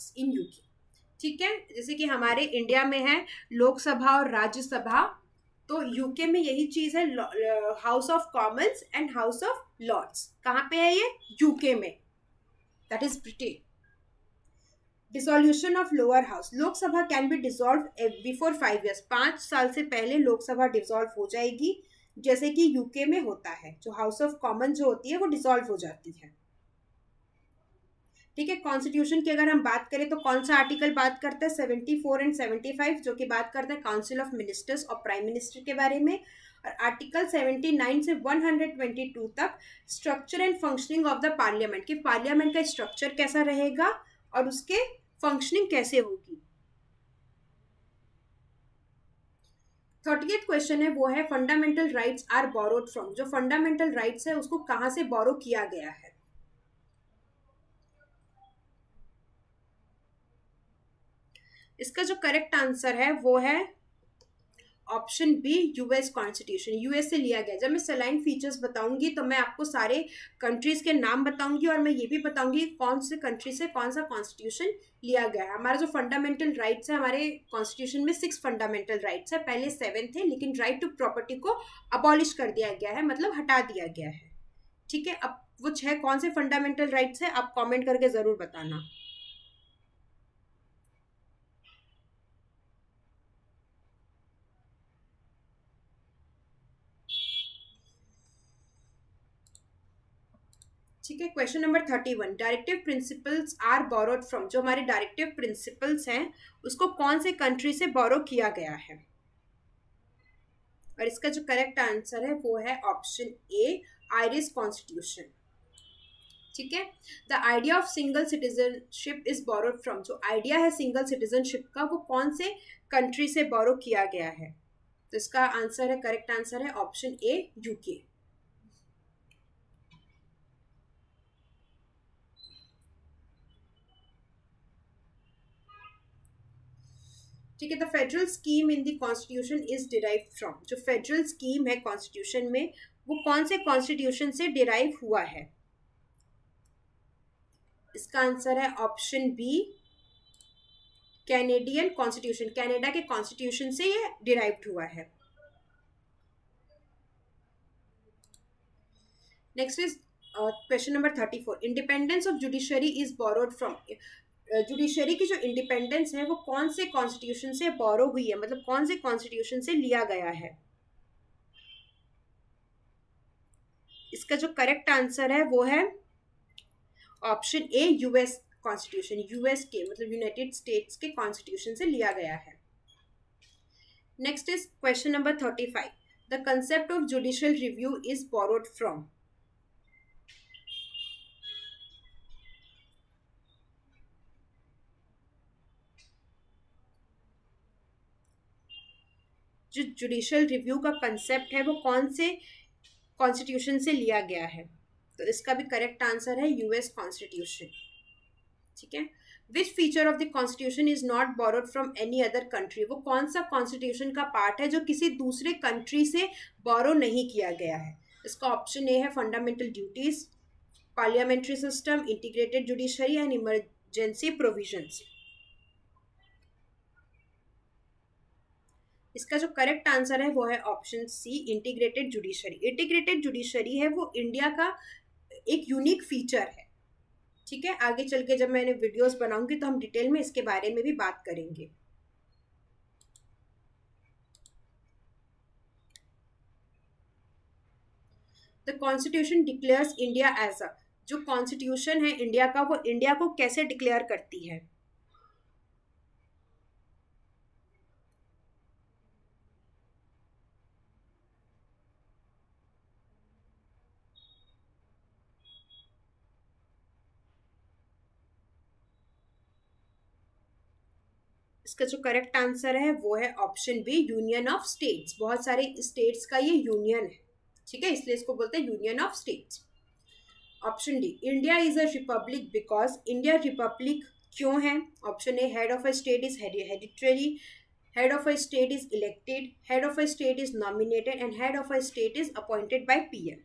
Lord's in UK. ठीक है, जैसे कि हमारे इंडिया में है लोकसभा और राज्यसभा, तो यूके में यही चीज है, House of Commons and House of Lords. कहाँ पे है ये? यूके में, that is Britain. Dissolution of lower house, Lok Sabha can be dissolve before 5 years, 5 साल से पहले लोकसभा डिसॉल्व हो जाएगी, जैसे कि यूके में होता है। जो हाउस ऑफ कॉमन जो होती है वो डिसॉल्व हो जाती है। ठीक है, कॉन्स्टिट्यूशन की अगर हम बात करें तो कौन सा आर्टिकल बात करता है? 74 एंड 75, जो कि बात करता है काउंसिल ऑफ मिनिस्टर्स और प्राइम मिनिस्टर के बारे में। और आर्टिकल 79 से 122 तक structure and functioning of the parliament, कि पार्लियामेंट का स्ट्रक्चर कैसा रहेगा और उसके फंक्शनिंग कैसे होगी। 30th क्वेश्चन है वो है fundamental rights are borrowed from, जो फंडामेंटल राइट्स है उसको कहां से बोरो किया गया है? इसका जो करेक्ट आंसर है वो है option B, US constitution. US से लिया गया। जब मैं सलाइन फीचर्स बताऊंगी तो मैं आपको सारे कंट्रीज के नाम बताऊंगी और मैं ये भी बताऊंगी कौन से कंट्री से कौन सा कॉन्स्टिट्यूशन लिया गया है। हमारा जो फंडामेंटल राइट्स है, हमारे कॉन्स्टिट्यूशन में 6 फंडामेंटल राइट्स है, पहले 7 थे, लेकिन राइट टू प्रॉपर्टी को अबॉलिश कर दिया गया है, मतलब हटा दिया गया है। ठीक है, अब वो 6 कौन से फंडामेंटल राइट्स है आप कॉमेंट करके जरूर बताना। ठीक है, question number 31, directive principles are borrowed from, जो हमारे डायरेक्टिव प्रिंसिपल्स हैं उसको कौन से कंट्री से बोरो किया गया है? और इसका जो करेक्ट आंसर है वो है ऑप्शन ए, आयरिश कॉन्स्टिट्यूशन। ठीक है, the idea of single citizenship is borrowed from, जो आइडिया है सिंगल सिटीजनशिप का वो कौन से कंट्री से बोरो किया गया है? तो इसका आंसर है, करेक्ट आंसर है ऑप्शन ए, यूके। ठीक है, the federal scheme in the constitution is derive from, जो फेडरल स्कीम है कॉन्स्टिट्यूशन में वो कौन से कॉन्स्टिट्यूशन से डिराइव हुआ है? इसका आंसर है option B, Canadian constitution. Canada के कॉन्स्टिट्यूशन से ये डिराइव्ड हुआ है। Next is question number 34, independence of judiciary is borrowed from, judiciary की जो इंडिपेंडेंस है वो कौन से कॉन्स्टिट्यूशन से बोरो हुई है, मतलब कौन से कॉन्स्टिट्यूशन से लिया गया है? इसका जो करेक्ट आंसर है वो है ऑप्शन ए, यूएस कॉन्स्टिट्यूशन। यूएस के मतलब यूनाइटेड स्टेट्स के कॉन्स्टिट्यूशन से लिया गया है। Next is question number 35, the concept of judicial review is borrowed from, जो जुडिशियल रिव्यू का कंसेप्ट है वो कौन से कॉन्स्टिट्यूशन से लिया गया है? तो इसका भी करेक्ट आंसर है यूएस कॉन्स्टिट्यूशन। ठीक है, which feature of the constitution is not borrowed from any other country, वो कौन सा कॉन्स्टिट्यूशन का पार्ट है जो किसी दूसरे कंट्री से बोरो नहीं किया गया है? इसका ऑप्शन ए है fundamental duties, parliamentary system, integrated judiciary and emergency provisions. इसका जो करेक्ट आंसर है वो है option C, integrated judiciary. Integrated judiciary है वो इंडिया का एक यूनिक फीचर है। ठीक है, आगे चल के जब मैंने वीडियोस बनाऊंगी तो हम डिटेल में इसके बारे में भी बात करेंगे। The constitution declares India as a, जो कॉन्स्टिट्यूशन है इंडिया का वो इंडिया को कैसे डिक्लेयर करती है? इसका जो करेक्ट आंसर है वो है option B, union of states. बहुत सारे स्टेट्स का ये यूनियन है। ठीक है, इसलिए इसको बोलते हैं union of states. Option D, India is a republic because, India republic क्यों है? Option A, head of a state is hereditary, head of a state is elected, head of a state is nominated and head of a state is appointed by PM.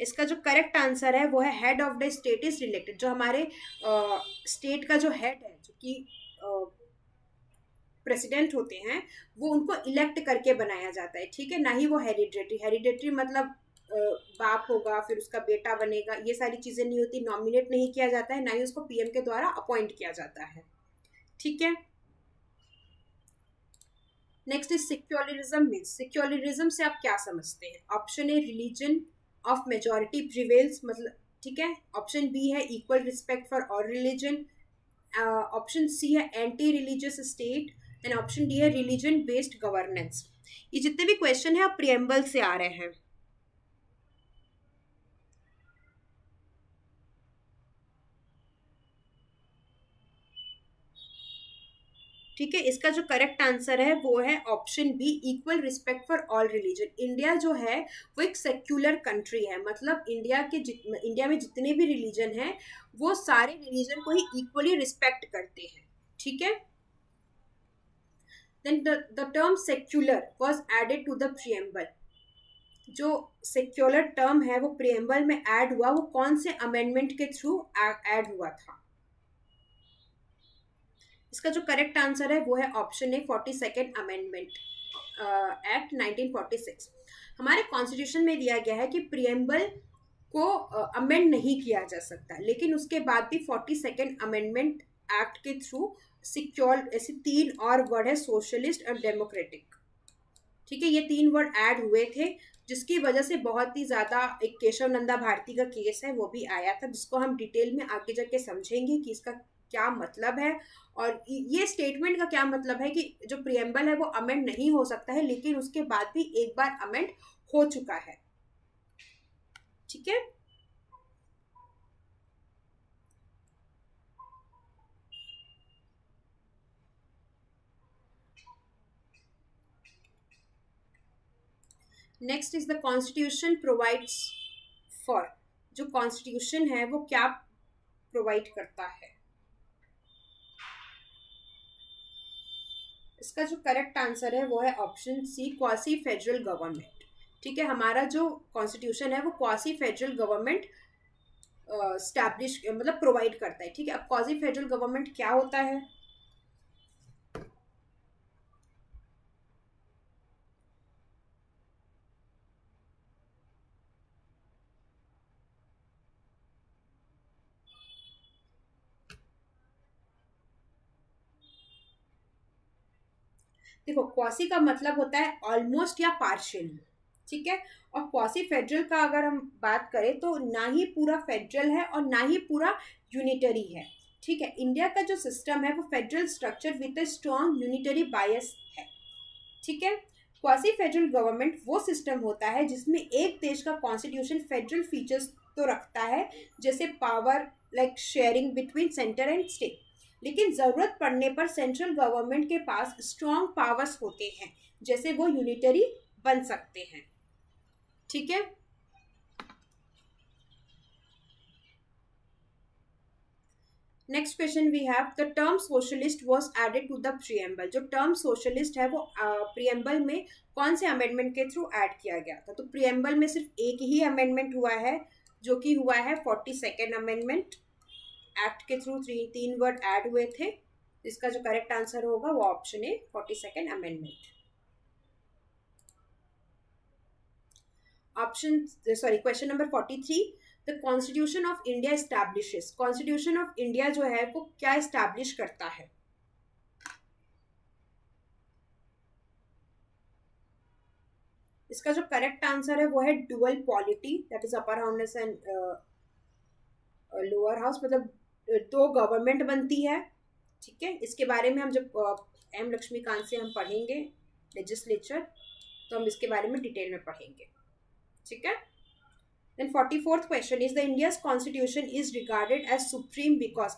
इसका जो correct answer है वो है head of the state is reelected. जो हमारे state का जो head है, जो कि प्रेसिडेंट होते हैं, वो उनको इलेक्ट करके बनाया जाता है, ठीक है, ना ही वो हेरिडेटरी। हेरिडेटरी मतलब बाप होगा फिर उसका बेटा बनेगा, ये सारी चीजें नहीं होती। नॉमिनेट नहीं किया जाता है, ना ही उसको पीएम के द्वारा अपॉइंट किया जाता है, ठीक है। Next is secularism means. Secularism से आप क्या समझते हैं? Option A religion of majority prevails, मतलब ठीक है। ऑप्शन बी है equal respect for all religion. Option C है anti religious state, and option D है रिलीजन बेस्ड गवर्नेंस। ये जितने भी क्वेश्चन है आप प्रियम्बल से आ रहे हैं, ठीक है। इसका जो करेक्ट आंसर है वो है option B equal respect for all religion. India जो है वो एक सेक्युलर कंट्री है, मतलब इंडिया में जितने भी रिलीजन हैं वो सारे रिलीजन को ही इक्वली रिस्पेक्ट करते हैं, ठीक है। Then the term secular was added to the preamble. जो सेक्युलर टर्म है वो प्रियम्बल में ऐड हुआ, वो कौन से अमेंडमेंट के थ्रू ऐड हुआ था? इसका जो करेक्ट आंसर है वो है ऑप्शन ए 42nd अमेंडमेंट एक्ट 1946। हमारे कॉन्स्टिट्यूशन में दिया गया है कि प्रियम्बल को अमेंड नहीं किया जा सकता, लेकिन उसके बाद भी 42nd अमेंडमेंट एक्ट के थ्रू सिक्योर ऐसे 3 और वर्ड है, सोशलिस्ट और डेमोक्रेटिक, ठीक है। ये 3 वर्ड ऐड हुए थे, जिसकी वजह से बहुत ही ज्यादा एक केशव नंदा भारती का केस है वो भी आया था, जिसको हम डिटेल में आगे जाके समझेंगे कि इसका क्या मतलब है और ये स्टेटमेंट का क्या मतलब है कि जो प्रियम्बल है वो अमेंड नहीं हो सकता है, लेकिन उसके बाद भी एक बार अमेंड हो चुका है, ठीक है। Next is the constitution provides for. जो कॉन्स्टिट्यूशन है वो क्या प्रोवाइड करता है? इसका जो करेक्ट आंसर है वो है option C quasi federal government, ठीक है। हमारा जो कॉन्स्टिट्यूशन है वो क्वासी फेडरल गवर्नमेंट स्टैब्लिश मतलब प्रोवाइड करता है, ठीक है। अब क्वासी फेडरल गवर्नमेंट क्या होता है? देखो, क्वासी का मतलब होता है ऑलमोस्ट या पार्शियली, ठीक है। और क्वासी फेडरल का अगर हम बात करें तो ना ही पूरा फेडरल है और ना ही पूरा यूनिटरी है, ठीक है। इंडिया का जो सिस्टम है वो federal structure with a strong unitary बायस है, ठीक है। क्वासी फेडरल गवर्नमेंट वो सिस्टम होता है जिसमें एक देश का कॉन्स्टिट्यूशन फेडरल फीचर्स तो रखता है, जैसे power like sharing between centre and state, लेकिन जरूरत पड़ने पर सेंट्रल गवर्नमेंट के पास स्ट्रॉन्ग पावर्स होते हैं, जैसे वो यूनिटरी बन सकते हैं, ठीक है। Next question we have the term socialist was added to the preamble. जो टर्म सोशलिस्ट है वो प्रियम्बल में कौन से अमेंडमेंट के थ्रू ऐड किया गया था? तो प्रियम्बल में सिर्फ एक ही अमेंडमेंट हुआ है, जो कि हुआ है 42nd अमेंडमेंट एक्ट के थ्रू 3 वर्ड ऐड हुए थे। इसका जो करेक्ट आंसर होगा वो ऑप्शन है 42nd amendment. Option sorry question number 43, the constitution of India establishes. Constitution of India जो है वो क्या एस्टैब्लिश करता है? इसका जो करेक्ट आंसर है वो है dual polity, that is upper house and lower house, मतलब 2 गवर्नमेंट बनती है, ठीक है। इसके बारे में हम जब एम लक्ष्मीकांत से हम पढ़ेंगे लेजिस्लेचर, तो हम इसके बारे में डिटेल में पढ़ेंगे, ठीक है। Then 44th question is the India's constitution is regarded as supreme because